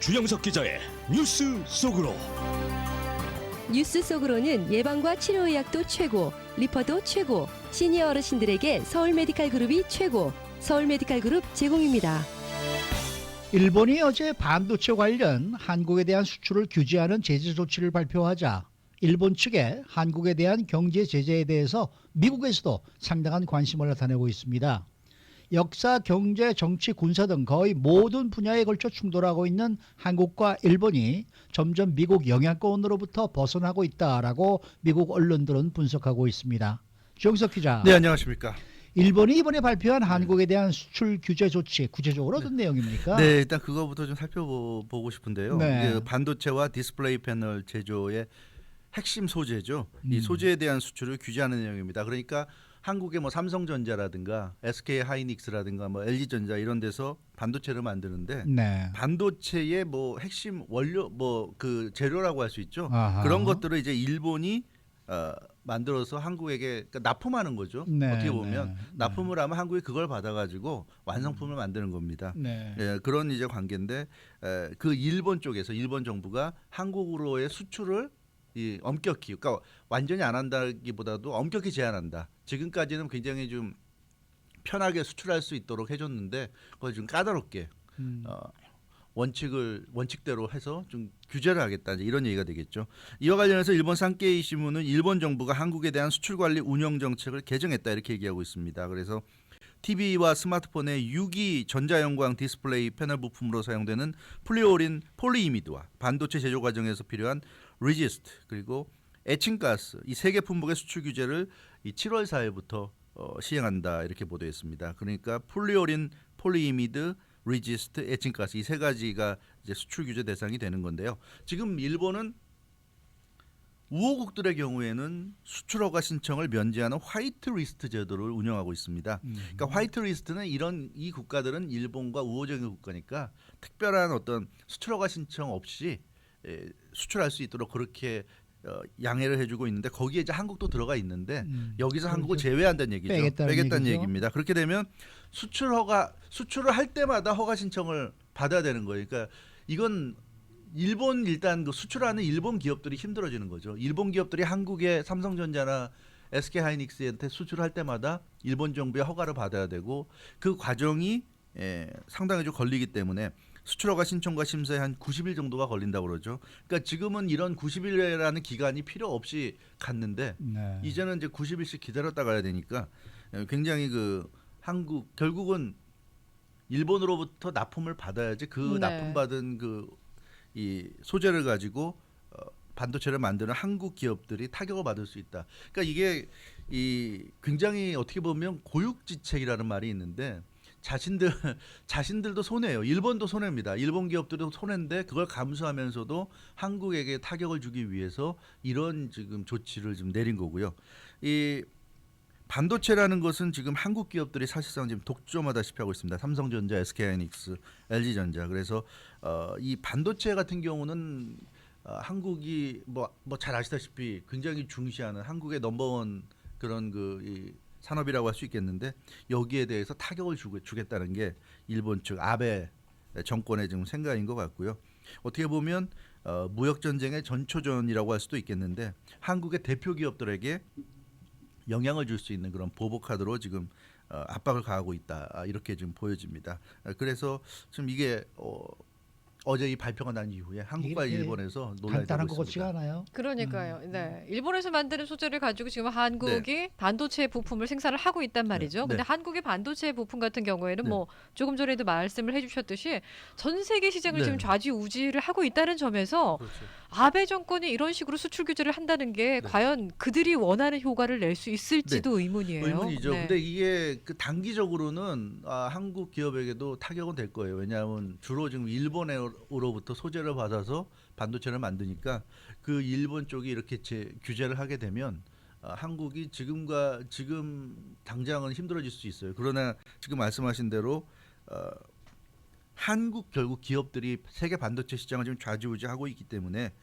주영석 기자의 뉴스 속으로. 뉴스 속으로는 예방과 치료의학도 최고, 리퍼도 최고, 시니어 어르신들에게 서울 메디칼 그룹이 최고, 서울 메디칼 그룹 제공입니다. 일본이 어제 반도체 관련 한국에 대한 수출을 규제하는 제재 조치를 발표하자 일본 측에 한국에 대한 경제 제재에 대해서 미국에서도 상당한 관심을 나타내고 있습니다. 역사, 경제, 정치, 군사 등 거의 모든 분야에 걸쳐 충돌하고 있는 한국과 일본이 점점 미국 영향권으로부터 벗어나고 있다라고 미국 언론들은 분석하고 있습니다. 조영석 기자. 네, 안녕하십니까. 일본이 이번에 발표한 한국에 대한 수출 규제 조치 구체적으로 어떤 내용입니까? 네, 일단 그거부터 좀 살펴보고 싶은데요. 네. 이게 반도체와 디스플레이 패널 제조의 핵심 소재죠. 이 소재에 대한 수출을 규제하는 내용입니다. 그러니까 한국의 뭐 삼성전자라든가 SK 하이닉스라든가 뭐 LG전자 이런 데서 반도체를 만드는데 네. 반도체의 뭐 핵심 원료 뭐 그 재료라고 할 수 있죠. 아하. 그런 것들을 이제 일본이 만들어서 한국에게 그러니까 납품하는 거죠. 네, 어떻게 보면 네, 납품을 하면 한국이 그걸 받아가지고 완성품을 만드는 겁니다. 네. 예, 그런 이제 관계인데 그 일본 쪽에서 일본 정부가 한국으로의 수출을 이 엄격히 그러니까 완전히 안 한다기보다도 엄격히 제한한다. 지금까지는 굉장히 좀 편하게 수출할 수 있도록 해줬는데 그걸 좀 까다롭게 원칙대로 해서 좀 규제를 하겠다 이런 얘기가 되겠죠. 이와 관련해서 일본 산케이 신문은 일본 정부가 한국에 대한 수출 관리 운영 정책을 개정했다 이렇게 얘기하고 있습니다. 그래서 TV와 스마트폰의 유기 전자형광 디스플레이 패널 부품으로 사용되는 플루오린 폴리이미드와 반도체 제조 과정에서 필요한 리지스트 그리고 에칭가스 이 세 개 품목의 수출 규제를 이 7월 4일부터 시행한다 이렇게 보도했습니다. 그러니까 플루오린 폴리이미드 리지스트, 에칭가스 이 세 가지가 이제 수출 규제 대상이 되는 건데요. 지금 일본은 우호국들의 경우에는 수출 허가 신청을 면제하는 화이트 리스트 제도를 운영하고 있습니다. 그러니까 화이트 리스트는 이 국가들은 일본과 우호적인 국가니까 특별한 어떤 수출 허가 신청 없이 수출할 수 있도록 그렇게 양해를 해주고 있는데 거기에 이제 한국도 들어가 있는데 여기서 한국을 제외한다는 얘기죠. 빼겠다는 얘기입니다. 그렇게 되면 수출을 할 때마다 허가 신청을 받아야 되는 거예요. 그러니까 이건 일단 그 수출하는 일본 기업들이 힘들어지는 거죠. 일본 기업들이 한국의 삼성전자나 SK 하이닉스한테 수출할 때마다 일본 정부의 허가를 받아야 되고 그 과정이 상당히 좀 걸리기 때문에 수출허가 신청과 심사에 한 90일 정도가 걸린다고 그러죠. 그러니까 지금은 이런 90일이라는 기간이 필요 없이 갔는데 네. 이제는 이제 90일씩 기다렸다 가야 되니까 굉장히 그 한국 결국은 일본으로부터 납품을 받아야지 그 네. 납품받은 그 이 소재를 가지고 반도체를 만드는 한국 기업들이 타격을 받을 수 있다. 그러니까 이게 이 굉장히 어떻게 보면 고육지책이라는 말이 있는데 자신들도 손해예요. 일본도 손해입니다. 일본 기업들도 손해인데 그걸 감수하면서도 한국에게 타격을 주기 위해서 이런 지금 조치를 좀 내린 거고요. 이 반도체라는 것은 지금 한국 기업들이 사실상 지금 독점하다시피 하고 있습니다. 삼성전자, SK하이닉스, LG전자. 그래서 이 반도체 같은 경우는 한국이 뭐 잘 아시다시피 굉장히 중시하는 한국의 넘버원 그런 이 산업이라고 할 수 있겠는데 여기에 대해서 타격을 주겠다는 게 일본 측 아베 정권의 지금 생각인 것 같고요. 어떻게 보면 무역 전쟁의 전초전이라고 할 수도 있겠는데 한국의 대표 기업들에게 영향을 줄 수 있는 그런 보복 카드로 지금 압박을 가하고 있다 이렇게 좀 보여집니다. 그래서 좀 이게 어제 이 발표가 난 이후에 한국과 일본에서 논란이 간단한 되고 것 같지가 있습니다. 않아요. 그러니까요. 네, 일본에서 만드는 소재를 가지고 지금 한국이 반도체 부품을 생산을 하고 있단 말이죠. 네. 근데 한국의 반도체 부품 같은 경우에는 네. 뭐 조금 전에도 말씀을 해주셨듯이 전 세계 시장을 네. 지금 좌지우지를 하고 있다는 점에서 그렇죠. 아베 정권이 이런 식으로 수출 규제를 한다는 게 과연 그들이 원하는 효과를 낼 수 있을지도 의문이에요. 의문이죠. 네. 근데 이게 그 단기적으로는 한국 기업에게도 타격은 될 거예요. 왜냐하면 주로 지금 일본으로부터 소재를 받아서 반도체를 만드니까 그 일본 쪽이 이렇게 규제를 하게 되면 한국이 지금 당장은 힘들어질 수 있어요. 그러나 지금 말씀하신 대로 한국 결국 기업들이 세계 반도체 시장을 지금 좌지우지하고 있기 때문에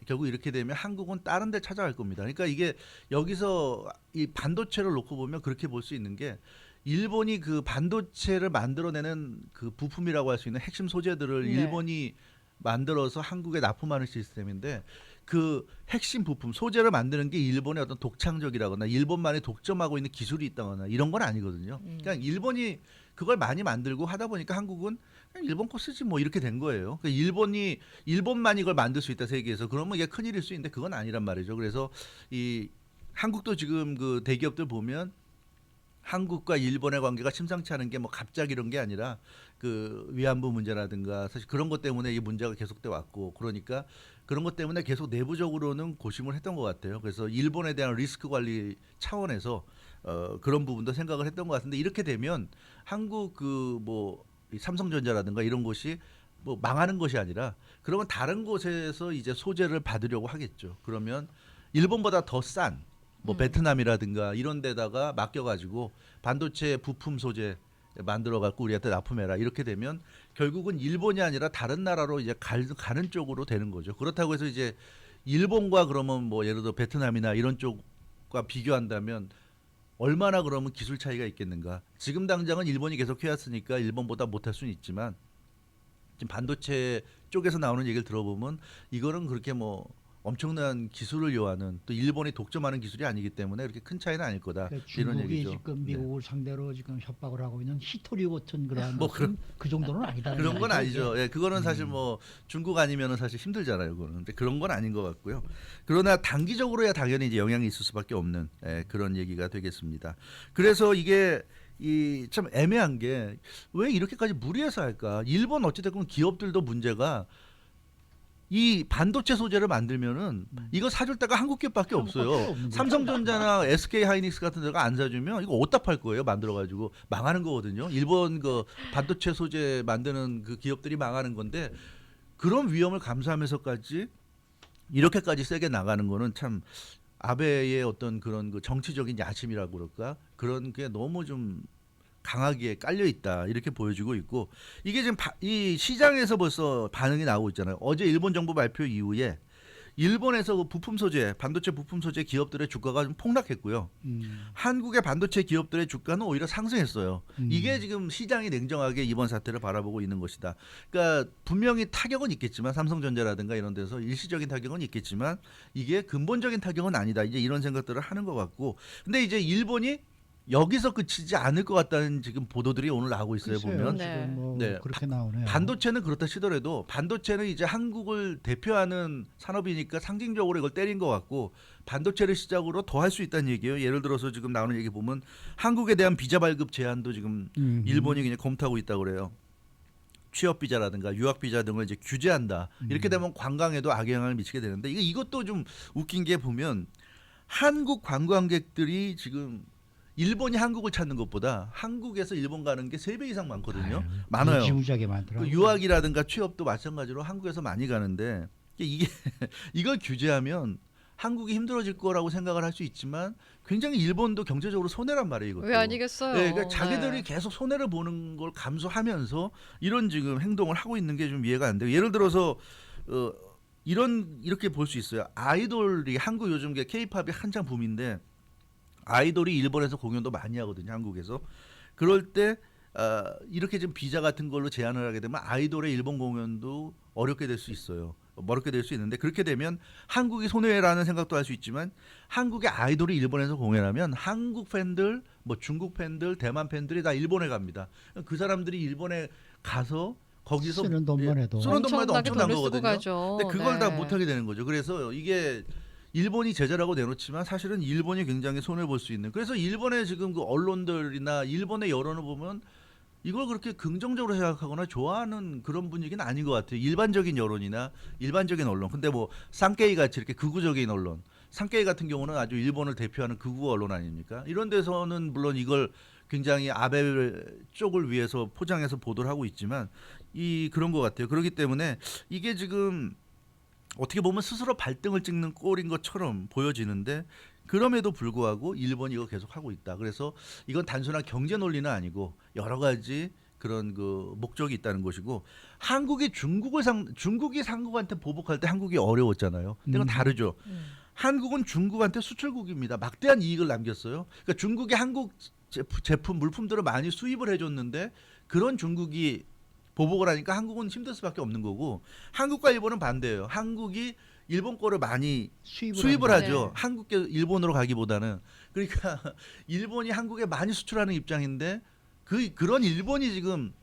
결국 이렇게 되면 한국은 다른 데 찾아갈 겁니다. 그러니까 이게 여기서 이 반도체를 놓고 보면 그렇게 볼 수 있는 게 일본이 그 반도체를 만들어내는 그 부품이라고 할 수 있는 핵심 소재들을 네. 일본이 만들어서 한국에 납품하는 시스템인데 그 핵심 부품 소재를 만드는 게 일본의 어떤 독창적이라거나 일본만의 독점하고 있는 기술이 있다거나 이런 건 아니거든요. 그냥 일본이 그걸 많이 만들고 하다 보니까 한국은 그냥 일본 거 쓰지 뭐 이렇게 된 거예요. 그러니까 일본만 이걸 만들 수 있다 세계에서 그러면 이게 큰일일 수 있는데 그건 아니란 말이죠. 그래서 이 한국도 지금 그 대기업들 보면 한국과 일본의 관계가 심상치 않은 게 뭐 갑자기 이런 게 아니라 그 위안부 문제라든가 사실 그런 것 때문에 이 문제가 계속돼 왔고 그러니까 그런 것 때문에 계속 내부적으로는 고심을 했던 것 같아요. 그래서 일본에 대한 리스크 관리 차원에서 그런 부분도 생각을 했던 것 같은데 이렇게 되면 한국 그 뭐 삼성전자라든가 이런 곳이 뭐 망하는 것이 아니라 그러면 다른 곳에서 이제 소재를 받으려고 하겠죠. 그러면 일본보다 더 싼 뭐 베트남이라든가 이런 데다가 맡겨가지고 반도체 부품 소재 만들어갖고 우리한테 납품해라 이렇게 되면 결국은 일본이 아니라 다른 나라로 이제 가는 쪽으로 되는 거죠. 그렇다고 해서 이제 일본과 그러면 뭐 예를 들어 베트남이나 이런 쪽과 비교한다면 얼마나 그러면 기술 차이가 있겠는가. 지금 당장은 일본이 계속 해왔으니까 일본보다 못할 수는 있지만 지금 반도체 쪽에서 나오는 얘기를 들어보면 이거는 그렇게 뭐 엄청난 기술을 요하는 또 일본이 독점하는 기술이 아니기 때문에 그렇게 큰 차이는 아닐 거다. 그러니까 이런 중국이 얘기죠. 지금 미국을 상대로 지금 협박을 하고 있는 히토리 같은 그러한 뭐 것은 그 정도는 아니다. 그런 건 아니죠. 예, 그거는 사실 뭐 중국 아니면은 사실 힘들잖아요. 그거는. 근데 그런 건 아닌 것 같고요. 그러나 단기적으로야 당연히 이제 영향이 있을 수밖에 없는 그런 얘기가 되겠습니다. 그래서 이게 이 참 애매한 게 왜 이렇게까지 무리해서 할까? 일본 어찌됐건 기업들도 문제가 이 반도체 소재를 만들면은 이거 사줄 데가 한국 기업밖에 없어요. 삼성전자나 SK 하이닉스 같은 데가 안 사주면 이거 어디다 팔 거예요? 만들어 가지고 망하는 거거든요. 일본 그 반도체 소재 만드는 그 기업들이 망하는 건데 그런 위험을 감수하면서까지 이렇게까지 세게 나가는 거는 참 아베의 어떤 그런 그 정치적인 야심이라고 그럴까? 그런 게 너무 좀 강하게 깔려 있다 이렇게 보여지고 있고 이게 지금 이 시장에서 벌써 반응이 나오고 있잖아요. 어제 일본 정부 발표 이후에 일본에서 그 부품 소재, 반도체 부품 소재 기업들의 주가가 좀 폭락했고요. 한국의 반도체 기업들의 주가는 오히려 상승했어요. 이게 지금 시장이 냉정하게 이번 사태를 바라보고 있는 것이다. 그러니까 분명히 타격은 있겠지만 삼성전자라든가 이런 데서 일시적인 타격은 있겠지만 이게 근본적인 타격은 아니다. 이제 이런 생각들을 하는 것 같고 근데 이제 일본이 여기서 그치지 않을 것 같다는 지금 보도들이 오늘 나오고 있어요. 글쎄요, 보면 네. 지금 뭐 네. 그렇게 나오네요. 반도체는 그렇다 치더라도 반도체는 이제 한국을 대표하는 산업이니까 상징적으로 이걸 때린 것 같고 반도체를 시작으로 더 할 수 있다는 얘기예요. 예를 들어서 지금 나오는 얘기 보면 한국에 대한 비자 발급 제한도 지금 일본이 그냥 검토하고 있다고 그래요. 취업 비자라든가 유학 비자 등을 이제 규제한다. 이렇게 되면 관광에도 악영향을 미치게 되는데 이것도 좀 웃긴 게 보면 한국 관광객들이 지금 일본이 한국을 찾는 것보다 한국에서 일본 가는 게 3배 이상 많거든요. 많아요. 무지무지하게 많더라고요. 그 유학이라든가 취업도 마찬가지로 한국에서 많이 가는데 이게 이걸 규제하면 한국이 힘들어질 거라고 생각을 할 수 있지만 굉장히 일본도 경제적으로 손해란 말이에요. 이것도. 왜 아니겠어요? 네, 그러니까 자기들이 계속 손해를 보는 걸 감수하면서 이런 지금 행동을 하고 있는 게 좀 이해가 안 돼요. 예를 들어서 이렇게 볼 수 있어요. 아이돌이 한국 요즘 게 K-팝이 한창 붐인데 아이돌이 일본에서 공연도 많이 하거든요. 한국에서. 그럴 때 이렇게 좀 비자 같은 걸로 제한을 하게 되면 아이돌의 일본 공연도 어렵게 될 수 있어요. 어렵게 될 수 있는데 그렇게 되면 한국이 손해라는 생각도 할 수 있지만 한국의 아이돌이 일본에서 공연하면 한국 팬들, 뭐 중국 팬들, 대만 팬들이 다 일본에 갑니다. 그 사람들이 일본에 가서 거기서 쓰는 돈만 해도 쓰는 돈만 해도 엄청나게 엄청난 돈을 쓰고 거거든요. 가죠. 근데 그걸 다 네. 못하게 되는 거죠. 그래서 이게 일본이 제재라고 내놓지만 사실은 일본이 굉장히 손해 볼 수 있는. 그래서 일본의 지금 그 언론들이나 일본의 여론을 보면 이걸 그렇게 긍정적으로 생각하거나 좋아하는 그런 분위기는 아닌 것 같아요. 일반적인 여론이나 일반적인 언론. 근데 뭐 쌍케이 같이 이렇게 극우적인 언론, 쌍케이 같은 경우는 아주 일본을 대표하는 극우 언론 아닙니까? 이런 데서는 물론 이걸 굉장히 아베 쪽을 위해서 포장해서 보도를 하고 있지만 그런 것 같아요. 그렇기 때문에 이게 지금 어떻게 보면 스스로 발등을 찍는 꼴인 것처럼 보여지는데 그럼에도 불구하고 일본이 이거 계속 하고 있다. 그래서 이건 단순한 경제 논리는 아니고 여러 가지 그런 그 목적이 있다는 것이고 중국이 한국한테 보복할 때 한국이 어려웠잖아요. 근데 이건 다르죠. 한국은 중국한테 수출국입니다. 막대한 이익을 남겼어요. 그러니까 중국이 한국 제품 물품들을 많이 수입을 해줬는데 그런 중국이 보복을 하니까 한국은 힘들 수밖에 없는 거고 한국과 일본은 반대예요. 한국이 일본 거를 많이 수입을 합니다. 하죠. 네. 한국계 일본으로 가기보다는 그러니까 일본이 한국에 많이 수출하는 입장인데 그런 일본이 지금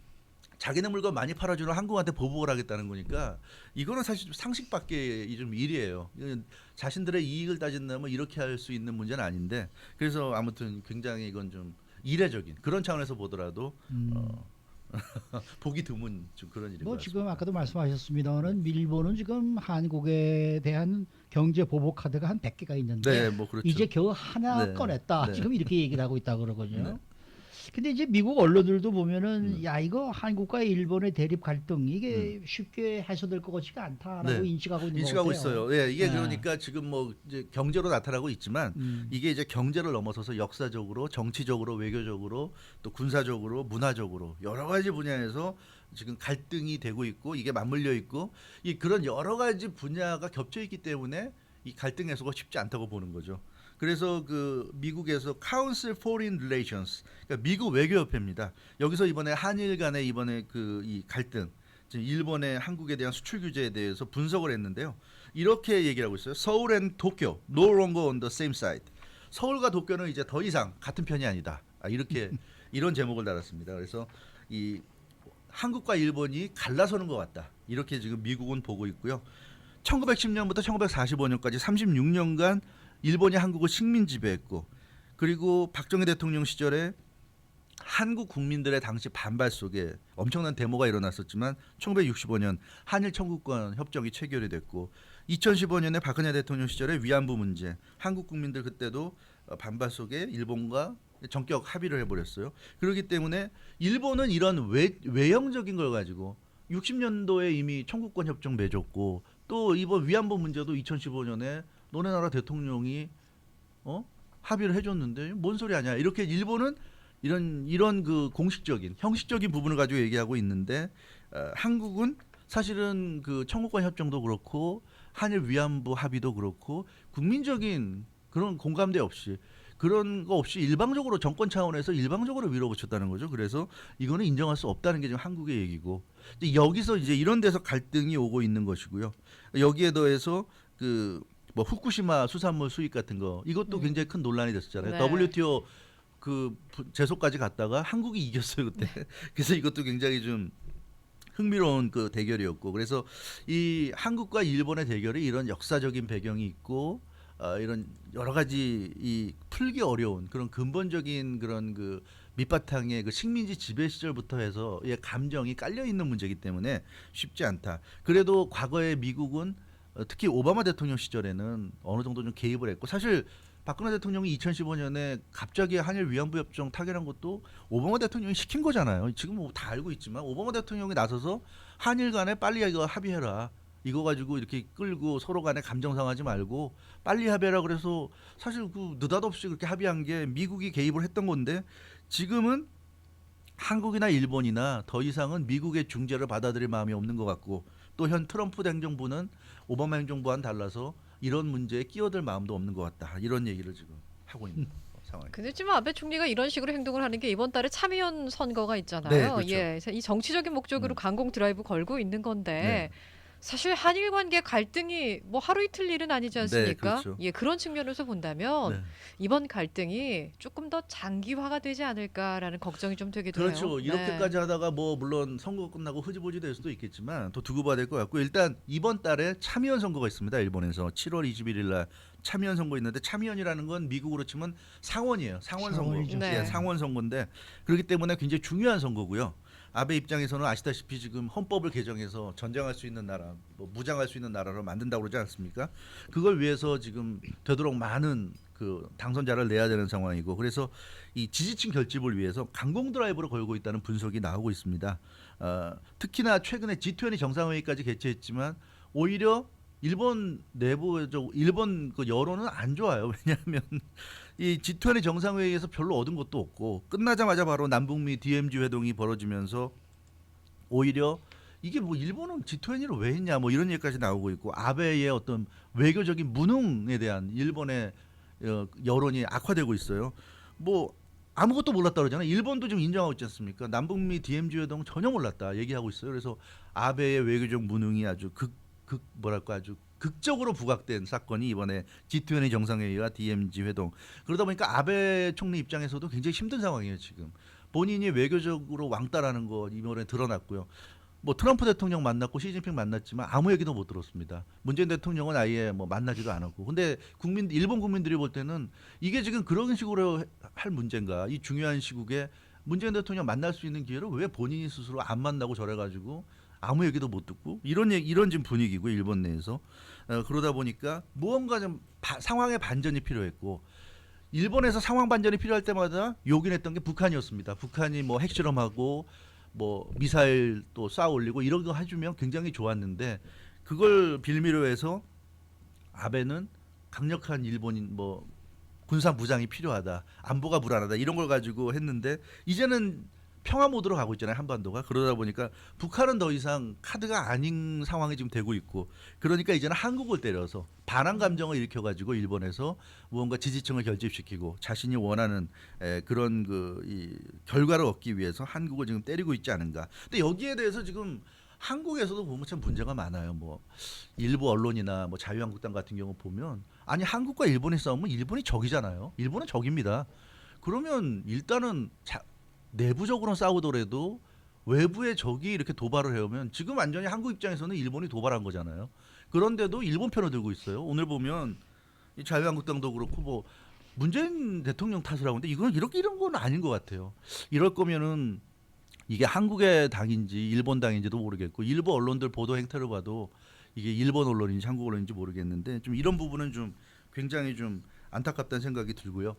자기네 물건 많이 팔아주는 한국한테 보복을 하겠다는 거니까 이거는 사실 좀 상식 밖의 좀 일이에요. 이건 자신들의 이익을 따진다면 이렇게 할 수 있는 문제는 아닌데 그래서 아무튼 굉장히 이건 좀 이례적인 그런 차원에서 보더라도 보기 드문 좀 그런 일인 것 뭐 같습니다. 지금 아까도 말씀하셨습니다는 일본은 지금 한국에 대한 경제 보복 카드가 한 100개가 있는데 네, 뭐 그렇죠. 이제 겨우 하나 네. 꺼냈다. 네. 지금 이렇게 얘기를 하고 있다 그러거든요. 네. 근데 이제 미국 언론들도 보면은 야 이거 한국과 일본의 대립 갈등 이게 쉽게 해소될 것 같지가 않다라고 네. 인식하고 있는 인식하고 것 같아요. 있어요. 예, 이게 네. 그러니까 지금 뭐 이제 경제로 나타나고 있지만 이게 이제 경제를 넘어서서 역사적으로, 정치적으로, 외교적으로, 또 군사적으로, 문화적으로 여러 가지 분야에서 지금 갈등이 되고 있고 이게 맞물려 있고 이 그런 여러 가지 분야가 겹쳐 있기 때문에 이 갈등 해소가 쉽지 않다고 보는 거죠. 그래서 그 미국에서 Council Foreign Relations, 그러니까 미국 외교협회입니다. 여기서 이번에 한일 간의 이번에 그 이 갈등, 지금 일본의 한국에 대한 수출 규제에 대해서 분석을 했는데요. 이렇게 얘기를 하고 있어요. 서울 and 도쿄 no longer on the same side. 서울과 도쿄는 이제 더 이상 같은 편이 아니다. 이렇게 이런 제목을 달았습니다. 그래서 이 한국과 일본이 갈라서는 것 같다. 이렇게 지금 미국은 보고 있고요. 1910년부터 1945년까지 36년간 일본이 한국을 식민 지배했고 그리고 박정희 대통령 시절에 한국 국민들의 당시 반발 속에 엄청난 데모가 일어났었지만 1965년 한일 청구권 협정이 체결이 됐고 2015년에 박근혜 대통령 시절에 위안부 문제 한국 국민들 그때도 반발 속에 일본과 전격 합의를 해버렸어요. 그렇기 때문에 일본은 이런 외형적인 걸 가지고 60년도에 이미 청구권 협정 맺었고 또 이번 위안부 문제도 2015년에 너네 나라 대통령이 합의를 해줬는데 뭔 소리 아니야? 이렇게 일본은 이런 그 공식적인 형식적인 부분을 가지고 얘기하고 있는데 한국은 사실은 그 청구권 협정도 그렇고 한일 위안부 합의도 그렇고 국민적인 그런 공감대 없이 그런 거 없이 일방적으로 정권 차원에서 일방적으로 밀어붙였다는 거죠. 그래서 이거는 인정할 수 없다는 게 지금 한국의 얘기고 여기서 이제 이런 데서 갈등이 오고 있는 것이고요. 여기에 더해서 그 뭐 후쿠시마 수산물 수입 같은 거 이것도 굉장히 큰 논란이 됐었잖아요. 네. WTO 그 제소까지 갔다가 한국이 이겼어요 그때. 그래서 이것도 굉장히 좀 흥미로운 그 대결이었고 그래서 이 한국과 일본의 대결이 이런 역사적인 배경이 있고 이런 여러 가지 이 풀기 어려운 그런 근본적인 그런 그 밑바탕에 그 식민지 지배 시절부터 해서 의 감정이 깔려 있는 문제이기 때문에 쉽지 않다. 그래도 과거에 미국은 특히 오바마 대통령 시절에는 어느 정도 좀 개입을 했고 사실 박근혜 대통령이 2015년에 갑자기 한일 위안부 협정 타결한 것도 오바마 대통령이 시킨 거잖아요. 지금 뭐 다 알고 있지만 오바마 대통령이 나서서 한일 간에 빨리 이거 합의해라. 이거 가지고 이렇게 끌고 서로 간에 감정 상하지 말고 빨리 합의하라 그래서 사실 그 느닷없이 그렇게 합의한 게 미국이 개입을 했던 건데 지금은 한국이나 일본이나 더 이상은 미국의 중재를 받아들일 마음이 없는 것 같고 또 현 트럼프 행정부는 오바마 행정부와는 달라서 이런 문제에 끼어들 마음도 없는 것 같다. 이런 얘기를 지금 하고 있는 상황입니다. 근데 지금 아베 총리가 이런 식으로 행동을 하는 게 이번 달에 참의원 선거가 있잖아요. 네, 그렇죠. 예, 그래서 이 정치적인 목적으로 강공 드라이브 걸고 있는 건데 네. 사실 한일 관계 갈등이 뭐 하루 이틀 일은 아니지 않습니까? 그렇죠. 예, 그런 측면에서 본다면 네. 이번 갈등이 조금 더 장기화가 되지 않을까라는 걱정이 좀 되기도 해요. 그렇죠. 이렇게까지 하다가 뭐 물론 선거 끝나고 흐지부지 될 수도 있겠지만 또 두고 봐야 될 것 같고 일단 이번 달에 참의원 선거가 있습니다. 일본에서 7월 21일 날 참의원 선거 있는데 참의원이라는 건 미국으로 치면 상원이에요. 상원 선거. 상원이죠. 네. 예, 상원 선거인데 그렇기 때문에 굉장히 중요한 선거고요. 아베 입장에서는 아시다시피 지금 헌법을 개정해서 전쟁할 수 있는 나라, 뭐 무장할 수 있는 나라로 만든다고 그러지 않습니까? 그걸 위해서 지금 되도록 많은 그 당선자를 내야 되는 상황이고 그래서 이 지지층 결집을 위해서 강공 드라이브를 걸고 있다는 분석이 나오고 있습니다. 특히나 최근에 G20 정상회의까지 개최했지만 오히려 일본 내부적 일본 그 여론은 안 좋아요. 왜냐하면 이 G20 정상회의에서 별로 얻은 것도 없고 끝나자마자 바로 남북미 DMZ 회동이 벌어지면서 오히려 이게 뭐 일본은 G20를 왜 했냐 뭐 이런 얘기까지 나오고 있고 아베의 어떤 외교적인 무능에 대한 일본의 여론이 악화되고 있어요. 뭐 아무것도 몰랐다 그러잖아요. 일본도 지금 인정하고 있지 않습니까? 남북미 DMZ 회동 전혀 몰랐다 얘기하고 있어요. 그래서 아베의 외교적 무능이 아주 아주 극적으로 부각된 사건이 이번에 G20 정상회의와 DMZ 회동. 그러다 보니까 아베 총리 입장에서도 굉장히 힘든 상황이에요. 지금 본인이 외교적으로 왕따라는 거 이번에 드러났고요. 뭐 트럼프 대통령 만났고 시진핑 만났지만 아무 얘기도 못 들었습니다. 문재인 대통령은 아예 뭐 만나지도 않았고. 근데 일본 국민들이 볼 때는 이게 지금 그런 식으로 할 문제인가? 이 중요한 시국에 문재인 대통령 만날 수 있는 기회를 왜 본인이 스스로 안 만나고 저래가지고 아무 얘기도 못 듣고 이런 지금 분위기고 일본 내에서 그러다 보니까 무언가 좀 상황의 반전이 필요했고. 일본에서 상황 반전이 필요할 때마다 요긴했던 게 북한이었습니다. 북한이 뭐 핵실험하고 뭐 미사일 또 쏴 올리고 이런 거 해주면 굉장히 좋았는데 그걸 빌미로 해서 아베는 강력한 일본인 뭐 군사 무장이 필요하다, 안보가 불안하다 이런 걸 가지고 했는데 이제는 평화 모드로 가고 있잖아요, 한반도가. 그러다 보니까 북한은 더 이상 카드가 아닌 상황이 지금 되고 있고, 그러니까 이제는 한국을 때려서 반한 감정을 일으켜가지고 일본에서 무언가 지지층을 결집시키고 자신이 원하는 그런 이 결과를 얻기 위해서 한국을 지금 때리고 있지 않은가. 근데 여기에 대해서 지금 한국에서도 보면 참 문제가 많아요. 뭐 일부 언론이나 뭐 자유한국당 같은 경우 보면 아니 한국과 일본이 싸우면 일본이 적이잖아요. 일본은 적입니다. 그러면 일단은 내부적으로는 싸우더라도 외부의 적이 이렇게 도발을 해오면 지금 완전히 한국 입장에서는 일본이 도발한 거잖아요. 그런데도 일본 편을 들고 있어요. 오늘 보면 이 자유한국당도 그렇고 뭐 문재인 대통령 탓을 하고 있는데 이런 건 아닌 것 같아요. 이럴 거면은 이게 한국의 당인지 일본 당인지도 모르겠고 일부 언론들 보도 행태를 봐도 이게 일본 언론인지 한국 언론인지 모르겠는데 좀 이런 부분은 좀 굉장히 좀 안타깝다는 생각이 들고요.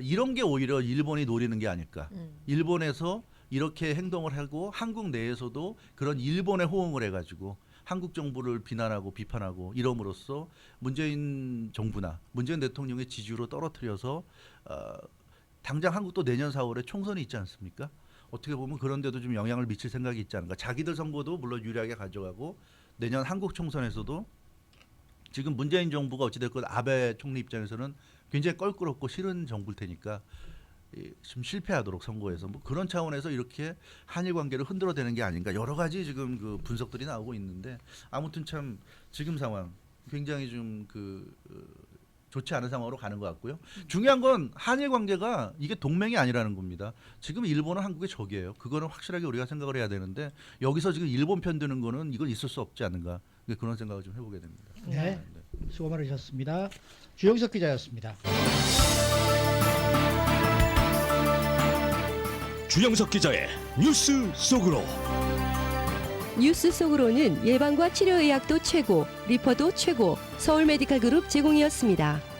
이런 게 오히려 일본이 노리는 게 아닐까. 일본에서 이렇게 행동을 하고 한국 내에서도 그런 일본에 호응을 해가지고 한국 정부를 비난하고 비판하고 이럼으로써 문재인 정부나 문재인 대통령의 지지율을 떨어뜨려서 당장 한국도 내년 4월에 총선이 있지 않습니까? 어떻게 보면 그런 데도 좀 영향을 미칠 생각이 있지 않을까. 자기들 선거도 물론 유리하게 가져가고 내년 한국 총선에서도 지금 문재인 정부가 어찌됐건 아베 총리 입장에서는 굉장히 껄끄럽고 싫은 정부일 테니까 좀 실패하도록 선거에서 뭐 그런 차원에서 이렇게 한일 관계를 흔들어대는 게 아닌가 여러 가지 지금 그 분석들이 나오고 있는데 아무튼 참 지금 상황 굉장히 좀 좋지 않은 상황으로 가는 것 같고요. 중요한 건 한일 관계가 이게 동맹이 아니라는 겁니다. 지금 일본은 한국의 적이에요. 그거는 확실하게 우리가 생각을 해야 되는데 여기서 지금 일본 편 드는 거는 이건 있을 수 없지 않는가 그런 생각을 좀 해보게 됩니다. 네, 수고 많으셨습니다. 주영석 기자였습니다. 주영석 기자의 뉴스 속으로. 뉴스 속으로는 예방과 치료 의학도 최고, 리퍼도 최고, 서울 메디칼 그룹 제공이었습니다.